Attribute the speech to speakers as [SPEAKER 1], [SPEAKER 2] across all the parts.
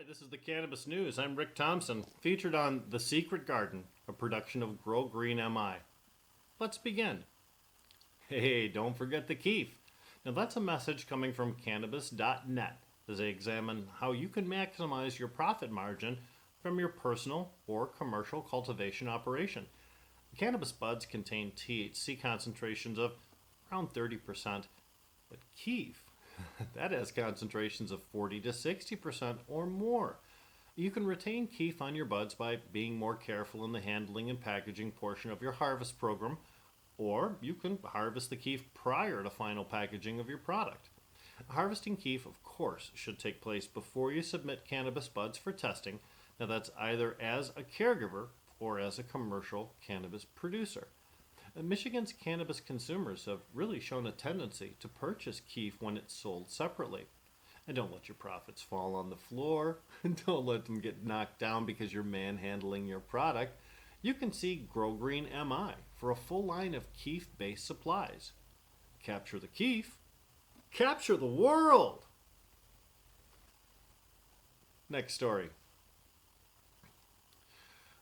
[SPEAKER 1] This is the Cannabis News. I'm Rick Thompson, featured on The Secret Garden, a production of Grow Green MI. Let's begin. Hey, don't forget the keef. Now that's a message coming from Cannabis.net as they examine how you can maximize your profit margin from your personal or commercial cultivation operation. Cannabis buds contain THC concentrations of around 30%, but keef, that has concentrations of 40 to 60% or more. You can retain keef on your buds by being more careful in the handling and packaging portion of your harvest program, or you can harvest the keef prior to final packaging of your product. Harvesting keef, of course, should take place before you submit cannabis buds for testing. Now that's either as a caregiver or as a commercial cannabis producer. Michigan's cannabis consumers have really shown a tendency to purchase keef when it's sold separately. And don't let your profits fall on the floor. Don't let them get knocked down because you're manhandling your product. You can see Grow Green MI for a full line of keef-based supplies. Capture the keef. Capture the world! Next story.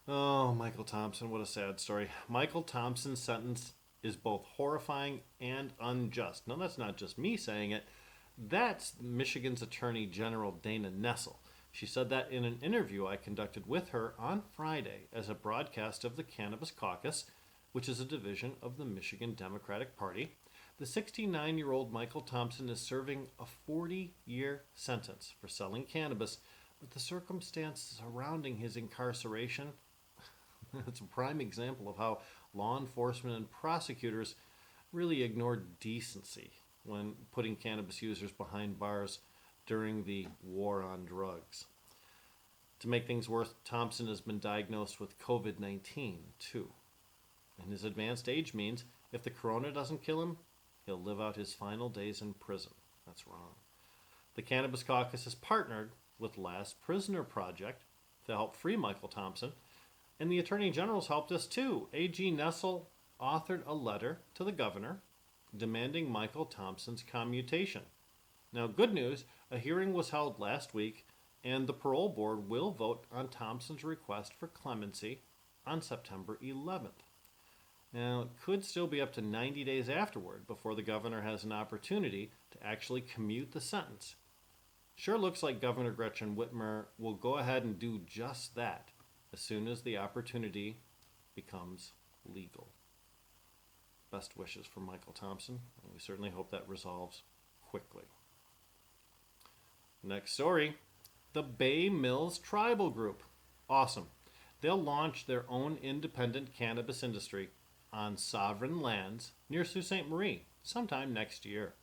[SPEAKER 1] Oh, Michael Thompson, what a sad story. Michael Thompson's sentence is both horrifying and unjust. Now, that's not just me saying it. That's Michigan's Attorney General Dana Nessel. She said that in an interview I conducted with her on Friday as a broadcast of the Cannabis Caucus, which is a division of the Michigan Democratic Party. The 69-year-old Michael Thompson is serving a 40-year sentence for selling cannabis, but the circumstances surrounding his incarceration, it's a prime example of how law enforcement and prosecutors really ignore decency when putting cannabis users behind bars during the war on drugs. To make things worse, Thompson has been diagnosed with COVID-19 too. And his advanced age means if the corona doesn't kill him, he'll live out his final days in prison. That's wrong. The Cannabis Caucus has partnered with Last Prisoner Project to help free Michael Thompson, and the Attorney General's helped us too. AG Nessel authored a letter to the governor demanding Michael Thompson's commutation. Now, good news, a hearing was held last week, and the parole board will vote on Thompson's request for clemency on September 11th. Now, it could still be up to 90 days afterward before the governor has an opportunity to actually commute the sentence. Sure looks like Governor Gretchen Whitmer will go ahead and do just that as soon as the opportunity becomes legal. Best wishes for Michael Thompson, and we certainly hope that resolves quickly. Next story, the Bay Mills Tribal Group. Awesome. They'll launch their own independent cannabis industry on sovereign lands near Sault Ste. Marie sometime next year.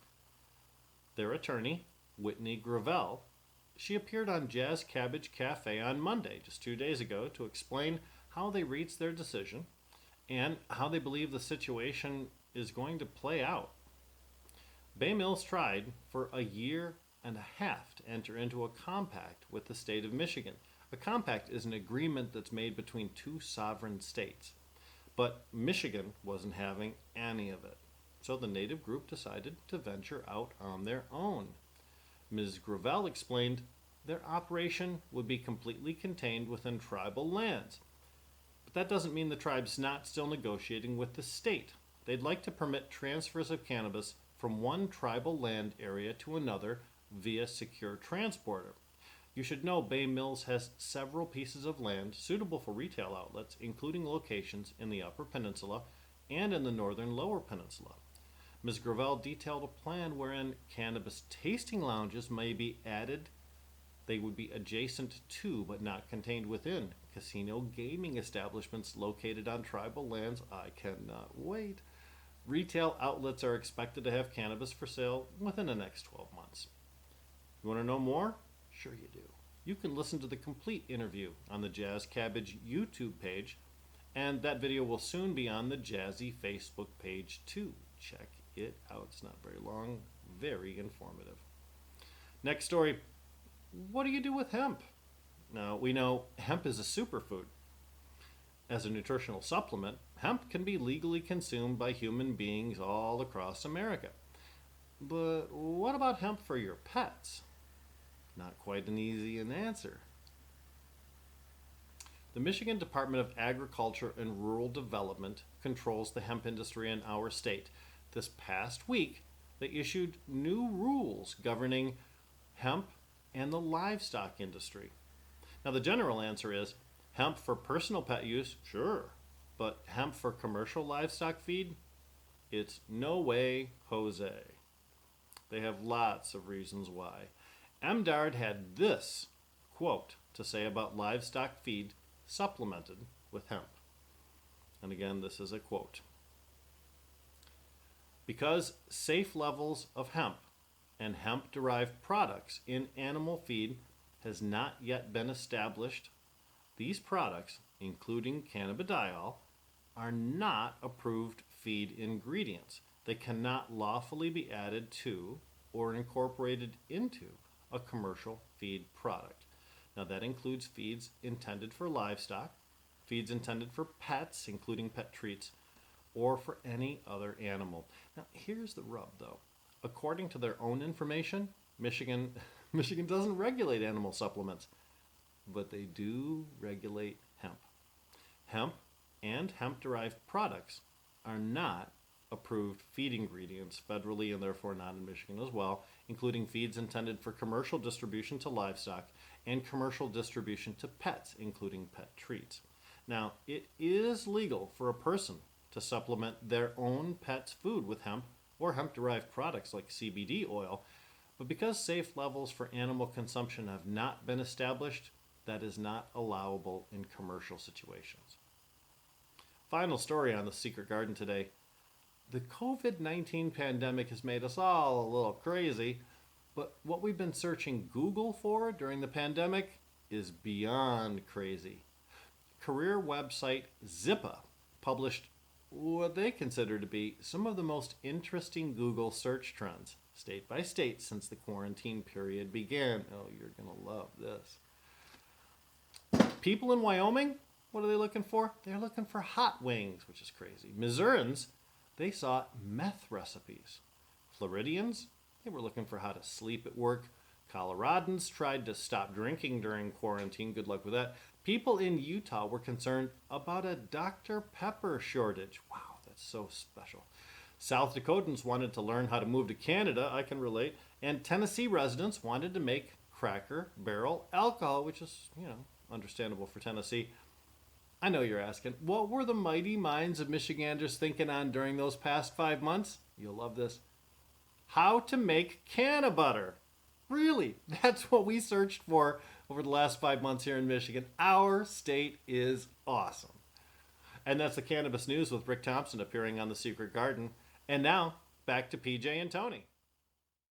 [SPEAKER 1] Their attorney, Whitney Gravel, she appeared on Jazz Cabbage Cafe on Monday, just 2 days ago, to explain how they reached their decision and how they believe the situation is going to play out. Bay Mills tried for a year and a half to enter into a compact with the state of Michigan. A compact is an agreement that's made between two sovereign states. But Michigan wasn't having any of it. So the native group decided to venture out on their own. Ms. Gravel explained their operation would be completely contained within tribal lands. But that doesn't mean the tribe's not still negotiating with the state. They'd like to permit transfers of cannabis from one tribal land area to another via secure transporter. You should know Bay Mills has several pieces of land suitable for retail outlets, including locations in the Upper Peninsula and in the northern Lower Peninsula. Ms. Gravel detailed a plan wherein cannabis tasting lounges may be added. They would be adjacent to, but not contained within, casino gaming establishments located on tribal lands. I cannot wait. Retail outlets are expected to have cannabis for sale within the next 12 months. You want to know more? Sure you do. You can listen to the complete interview on the Jazz Cabbage YouTube page, and that video will soon be on the Jazzy Facebook page too. Check it out. It's not very long, very informative. Next story, what do you do with hemp? Now, we know hemp is a superfood. As a nutritional supplement, hemp can be legally consumed by human beings all across America. But what about hemp for your pets? Not quite an easy answer. The Michigan Department of Agriculture and Rural Development controls the hemp industry in our state. This past week, they issued new rules governing hemp and the livestock industry. Now, the general answer is hemp for personal pet use, sure, but hemp for commercial livestock feed, it's no way, Jose. They have lots of reasons why. MDARD had this quote to say about livestock feed supplemented with hemp. And again, this is a quote. Because safe levels of hemp and hemp-derived products in animal feed has not yet been established, these products, including cannabidiol, are not approved feed ingredients. They cannot lawfully be added to or incorporated into a commercial feed product. Now that includes feeds intended for livestock, feeds intended for pets, including pet treats, or for any other animal. Now here's the rub though. According to their own information, Michigan doesn't regulate animal supplements, but they do regulate hemp. Hemp and hemp-derived products are not approved feed ingredients federally and therefore not in Michigan as well, including feeds intended for commercial distribution to livestock and commercial distribution to pets, including pet treats. Now, it is legal for a person to supplement their own pet's food with hemp or hemp-derived products like CBD oil, but because safe levels for animal consumption have not been established, that is not allowable in commercial situations. Final story on the Secret Garden today. The COVID-19 pandemic has made us all a little crazy, but what we've been searching Google for during the pandemic is beyond crazy. Career website Zippa published what they consider to be some of the most interesting Google search trends, state by state, since the quarantine period began. Oh, you're going to love this. People in Wyoming, what are they looking for? They're looking for hot wings, which is crazy. Missourians, they sought meth recipes. Floridians, they were looking for how to sleep at work. Coloradans tried to stop drinking during quarantine. Good luck with that. People in Utah were concerned about a Dr. Pepper shortage. Wow, that's so special. South Dakotans wanted to learn how to move to Canada. I can relate. And Tennessee residents wanted to make Cracker Barrel alcohol, which is, understandable for Tennessee. I know you're asking, what were the mighty minds of Michiganders thinking on during those past 5 months? You'll love this. How to make canna butter. Really, that's what we searched for over the last 5 months here in Michigan. Our state is awesome. And that's the Cannabis News with Rick Thompson appearing on The Secret Garden. And now, back to PJ and Tony.